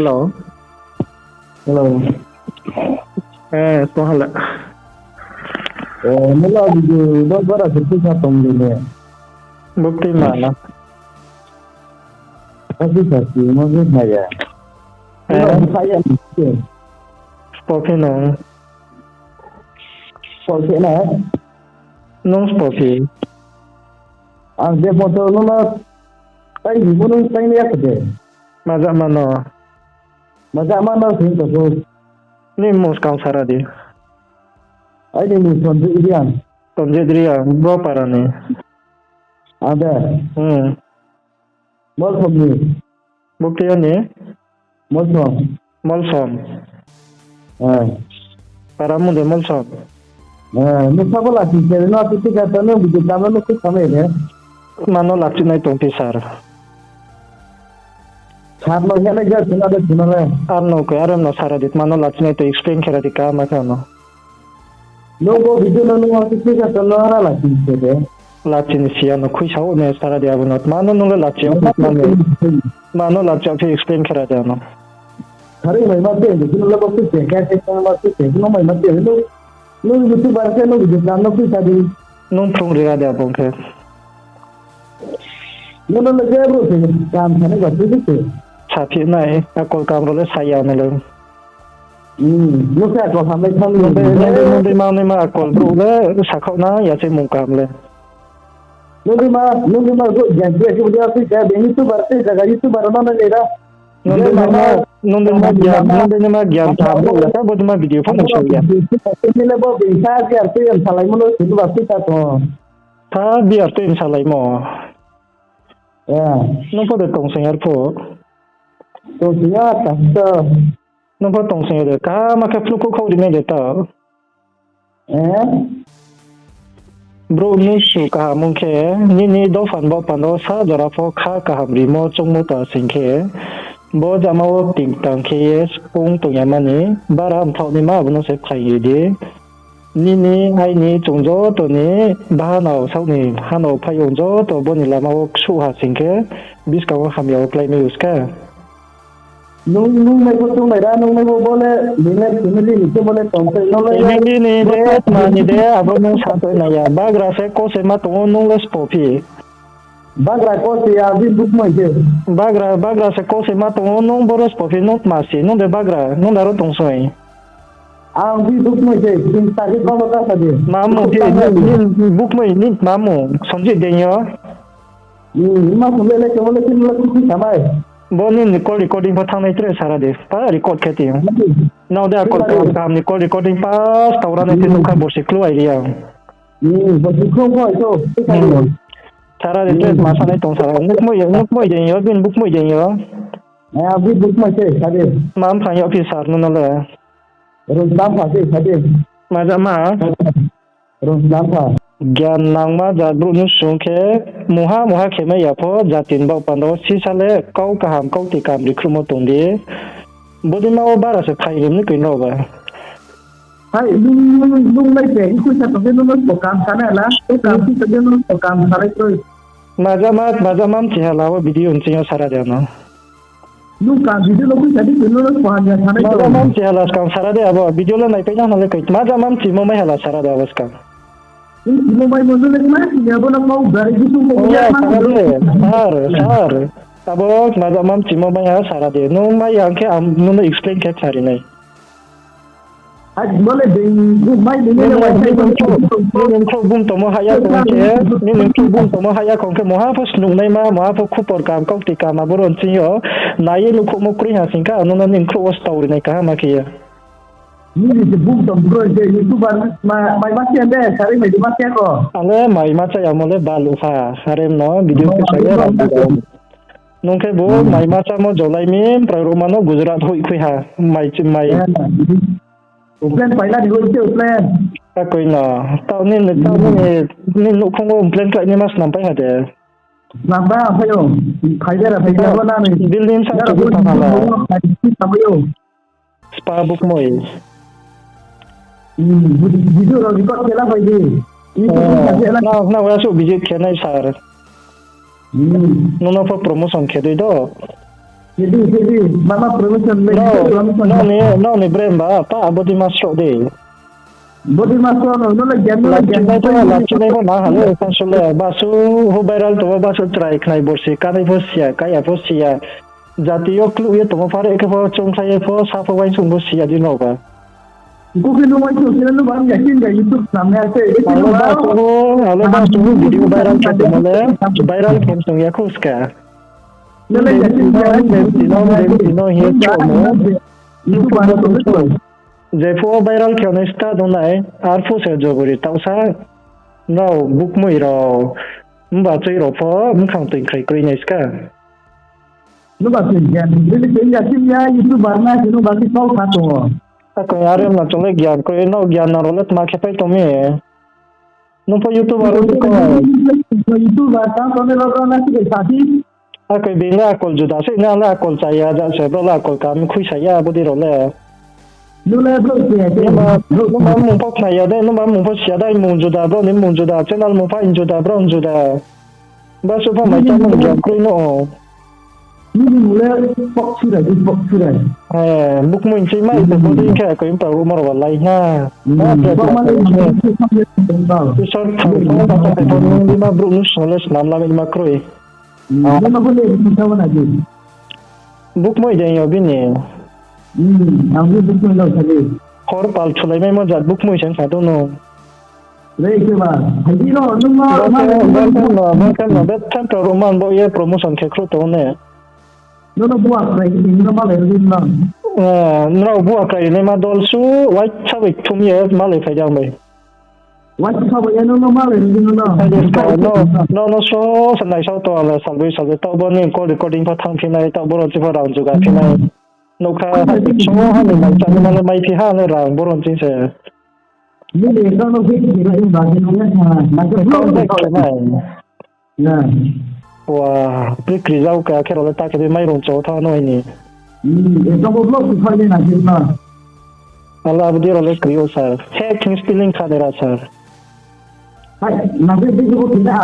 Hello. Hello. Tuh hal. Mula video đó rất là thực sự là tổng liên hệ. Bukti mana? Tapi satu mungkin saya. Kalau saya mungkin. Spopi nong. Kalau saya Nong spopi. dia foto nona tay gì muốn tay này cái gì. Maza mano. Macam mana sih tu? Ni mus kau saradi. Ada ni sonde irian. Tonje dria bo parani. Ada. Molsom ni. Bukti ni. Molsom. Molsom. Paramu de molsom. Ni sabol lagi. Jadi nak tu kita ni video kamera ni kita sampai ni. Mano lati nai tong pisar. Saat lo yang lagi ada le. Arno ko aram no saradit mano lati nai to explain kera di ka makano. Logo video no tu kita no ara lagi ni. Lati ni sia no kui sao ne saradi abunot mano no lati mano lati api explain kera di ano. Hari mai mati ni kita lo tu कैसे काम मत से no mai mati lo YouTube पर से lo video काम no कुछ आदि Nung prung riga di abong ke. no lagi bro काम करने का tu Sapi nai akol kamro le saya ne le. no से को हमें tham Nung mau ni ma akol bro le sakau na ya se mung kam le. no di ma को जैसे कि मुझे आपसे क्या YouTube पर से जगह YouTube पर ना लेगा Nung ma gyam tham bro le ka bod ma video phone chau ya. Ini le bo bisa कि आपसे हम सलाई मनो itu pasti ta to Ta biar tu insalai mo. ya Nung po de tong sengar po. to dia tak to Nung po tong sengar de ka ma ka flu ko khau di me de ta. Bro nu su ka mung ke ni do fan bo pan do sa jara pho kha ka ham ri mo chung mo ta sing ke. Bo jama wo ting tang ke yes pung to ya mani baram thau ni ma bu no se khai yi di. Ni ai ni chung jo to ni ba nau sau ni ha no phai yong jo to bo ni la ma wo su ha sing ke bis ka wo ham yo play me us ka. nung mai ko tu mai ra nung mai bo bole ni family ni to bole tong se no le Ni de ma ni de abo nung sa to na ya bagra se ko se ma to nung le spopi. bagra ko se ya bi book mai je Bagra se ko se ma to nung boros spopi nung ma si nung de bagra nung daro tong soi. bi book mai je tin ta ke ko ka sa de Mamu di book mai ni mamu sonji de yo. ma ko le ke bole tin la ku samai Bo ni recording pa thang nai tre sara de pa record ke ti. Now de akol kam ni recording pa taura ne tin ka bosi klu ai ria. bo ku ko to Sara de tres ma sa nai tong sara nuk mo de yo bin book mo de yo. bi book mai je sa de Mam phang yo pi sar no le. ron dam pa je sa de Ma ja ma ron dam pa Gyan nang ma ja bru nu sung ke muha ke me ya pho jatin ba pando si sale kau ka ham kau ti kam ri khrumo tong di. Bodi ma o bara se phai rim ni kai no ba. hai nung mai je ku sa to de no ko kam sa na la to kam si to de no ko kam sa re to Ma ja mam chi hala wa video un chi sara de no. nung kam video lo ku sa de no ko ha ja sa re Ma to ja mam chi hala kam sara de abo video la nai pe na le kai. Ma ja mam chi mo mai hala sara de avas ka. mo mai mo le ma ya bo na mau gari ku mo Ya ya sara de. Sar. Abo ma ja mam chi mo mai hala sara de. No mai yang ke am no explain ke chari nai. आज बोले bu mai ni Ni ne wa sai ko nim ko bum to mo haya ko ke ni nim ko bum to mo haya ko ke mo ha fo snung nai ma mo ha fo khu por kam ko ti ka ma boron chi yo na ye lu ko mo kri ha sin ka no na nim ko story nai ka ma ke ya ni de bu to bro je youtuber mai ma se ande sari mai ma se ko ale mai ma cha ya mo le balu fa harem no video ke sa ya nong ke bo mai ma cha mo jolai min pra romano gujarat hoi khu ha mai chi mai plan पहिला दिवस ते plan ka koi na tao ni nu khong o plan ka ni mas nam pai ha de namba apa yo फायदा apa na ni building sa tu ta hala apa yo spa book moi video record केला पाहिजे na wa su visit ke nai sar no na for promotion ke doi do Jadi, mama promotion no ni bremba pa body master de. Body master no la jam La chine ko na hale kansule basu ho viral to basu try knai borsi kanai bosia kaya bosia jatiyo clue ye to fare ke bo chung sai bo sa fo wain chung bosia di no ba. Ko ke no mai to sila no bam yakin ga YouTube samne ase halo basu video viral ke de male viral kem sung ya khuska. No la yakin ga no he chomo YouTube ana to Jefo viral kena start donai arfu se joguri tausa no book mo iro mba chei ro pho mkhang tin khai kri nei ska no ba tin ya ni yakin ya YouTube barna no ba ki kau khato ako yarem na chole gyan ko no gyan na rolet ma khepai to me no po YouTube aro ko YouTube ba ta to ne ro na ki sathi ako binga kol juda se na la kol chaya ja se do la kol kam khui saya bodi ro le no la bro no ba mung pok na ya de no ba mung pok sia dai mung juda bro ni mung juda channel mung pa in juda bro juda ba so pa mai channel gyan kri no ni mule pok sura book mo in chei mai de bodi ka ko im pa ro mar walai ha so thang pa ta ko ni ma bro nu so les nam la ma kroi no bole ni ta wana ji book mo de yo bini ang book mo lo thale khor pal chulai mai mo jat book mo chen sa do no re ke ba haji no no ma kan bet tan to roman bo ye promotion ke kro to ne no buat re ni no ma le rin na no bu akrai ne ma dol su wai chawik thum ye ma le phai jang bai wat sa ba ya no ma le rin no so sanai so to la salwe sa to bo ni ko recording pa thang phinai to bo ro chi pa raun ju ga phinai no kha so ha ni mai chan ma le mai phi ha le rang bo ron chin se ni le ka no phi ni ra in ba ni no na ko mai na wa prikri zau ka ke ro ta ke mai ron cho tha no ni e to bo blog phai le na ji na ala abdi ro le kriyo sir hacking spelling kha dera sir hai na be bi ko tinda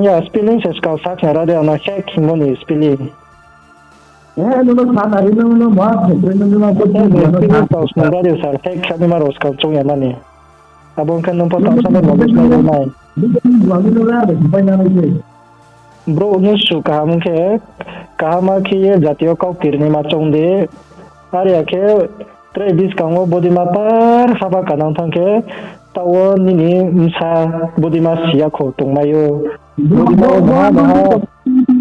ya spelling se ska sa kha ra de na hacking mo ni spelling no sa na ri no ma no ko spelling pa usna ra de sir hack kha ni maros ka chung ya mani abon kan no pa ta sa mo mai mai no la de phai na ni bro nu su ka mun ke ka ma ki ye jatiyo kau kirni ma chong de are ke tre bis ka ngo body ma par haba ka nang thang ke tawo ni msa body ma sia kho tung ma yo body ma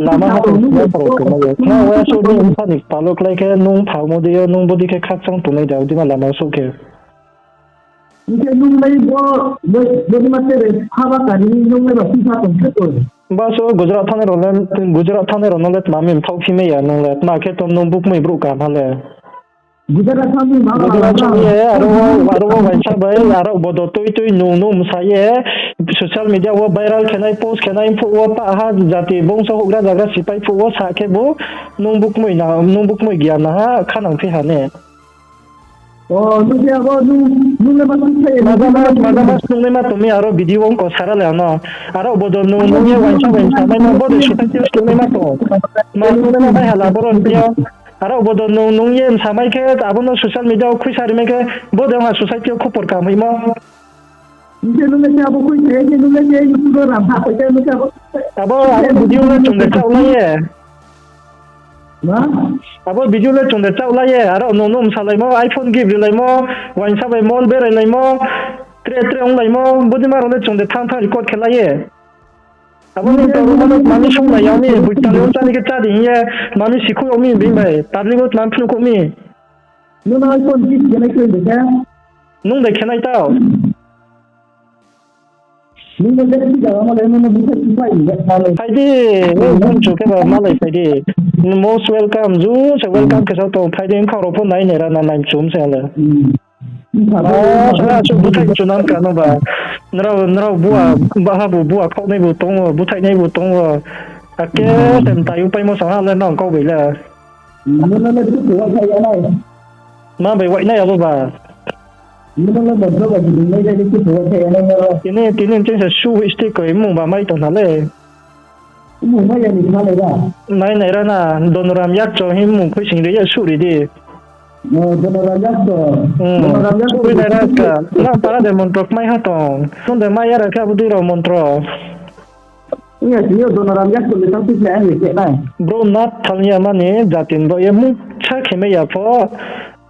lama ha to ya pro ke ma yo na wa so ni msa ni pa lok lai ke nung phau mo de yo nung body ke khak chang tu nei da di ma lama so ke ni nung lai body ma te haba ka ni nung lai ba si sa tong ke to ba so gujarat thane ro let ma mi thau phi me ya nung let ma ke tom nung buk mai bru ka ma le gujarat thane ma ye aro wa cha bai aro bodo toi nung sa ye social media wo viral khenai post khenai phu wo pa ha jati bongso hogra jaga sipai phu wo sa ke bo nung buk mai gya na ha khanang phi ha ne nu dia bo nu le ma sai madama sunne ma tumi aro video ko sara le no aro bodo nung ye wan cha mai no bodo shutai sunne ma to ma sunne ma bai hala boron pia aro bodo nung ye samai ke abono social media khu sari me ke bodo ha society ko por ka mai mo ni nu le ja bo khu ye nu le ye YouTube ram ha ke nu ka abo video le chung de chau la ye na abo video le chung de chau la ye aro nung sa lai mo iPhone give lai mo wan sa bai mol be lai mo tre ong lai mo bodi ma ro le chung de thang record khela ye abo ni to ro ma mami shong la ya mi bu ta le cha ni ke cha din ye mami sikhu yo mi bi mai tabli go nam phlu ko mi nu na iPhone give ke lai ke de ka nung de khenai tao ni le de ki ga ma le nu bu ta ki pai ya ta le Hai di, bun chu ke ba malai hai di. Most welcome zu, se welcome ke sa to hai di khao ro pho nai ne ra na nai chum se la. Sa chu bu thai chu nam ka no ba. Nro bua ba ha bu khao nei bu tong bu thai nei bu tong a ke sem tai u pai mo sa ha le nong ko bai la. nu na le ku wa thai ya nai Ma bai wai nai a ba. nu na le ba ba ji nei le ku wa thai ya nai Tini chen se su stick ko mu ba mai to na le. mùng mấy giờ thì sao lại ra Nai nai rana donoram yak cho him mung khoi sing re ya suri di. Donor Rajat Donor Rajat suri nai ra ka. Na para de montro mai ha tong. Son de mai ra ka budi ro montro. nghe chỉ nhiều Donor Rajat của người ta thích lẽ người trẻ này Bro nat thalnya mane jatin do ye mu cha kheme ya pho.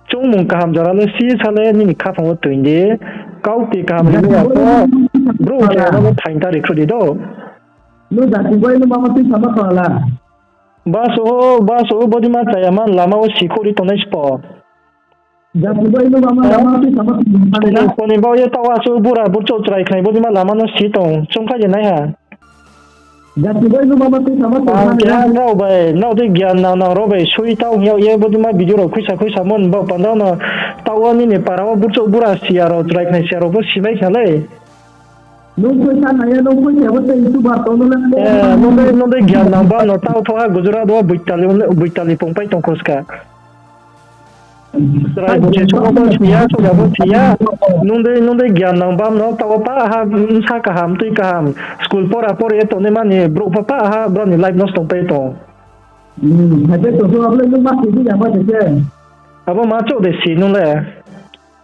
Chung mung ka ham jara le si sale ni kha phang tu indi. Kau ti ka ham le ya pho. Bro ya no thain ta ri khudi do. lu đã chỉ với nó mà thích sao mà là Baso bodi ma cha ya man lama o sikori to nai spo. đã chỉ với nó mà thích sao mà là Kone bao ye tawa so bura bur chau trai khai bodi ma lama no si tong. Chung kha je nai ha. đã chỉ với nó mà thích sao mà Kya nau bai nau de gyan nau ro bai sui tau hiao ye bodi ma video ro khuisa mon ba pandao no tawa ni ne parawa bur chau bura sia ro trai khai sia ro bo si bai khale. nông quê san này nông quê trẻ vẫn tiền tu bạc tao nó lên Nonde gyan nau ba no tau thoa Gujarat do buitali pongpai tong koska. Trai bo che chho ba sia so ya bo sia. Nonde gyan nau ba no tawa pa ha sa ka ham tui ka ham. School pora to ne mani bro papa ha bro ni live no stong pe to. hay biết tổ số lên nước mắt thì cái nhà bao nhiêu chứ Abo ma cho de si no le.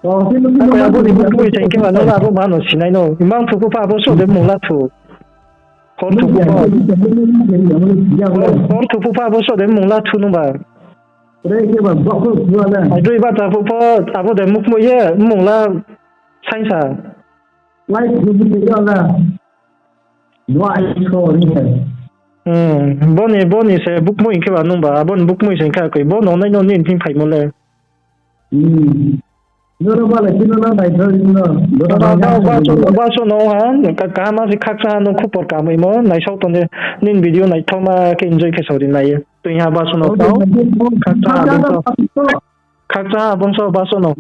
cái lúc Ako nó ya bo ni bu mo chen ke wa no la bo ma no sinai no. Imang thu ko pa bo so de mo la thu. Hor thu ko pa. Hor thu ko pa bo so de mo la thu no ba. đây cái bằng vọng cái vừa này Ai doi ba ta bo pa ta bo de muk mo ye mo la sai sa. quay thì cái đó là loại số như thế Boni se buk mo in ke wa no ba bon buk mo sen ka ko bo no nai no nin tin phai mo le. nó bảo là cái nó này thôi nó Ba so no ha ka ma se khak sa no khu por ka mo mo nai sau ton de nin video nai thoma ke enjoy ke so din nai. Tu ha ba so no tao. Khak sa bon so ba so no.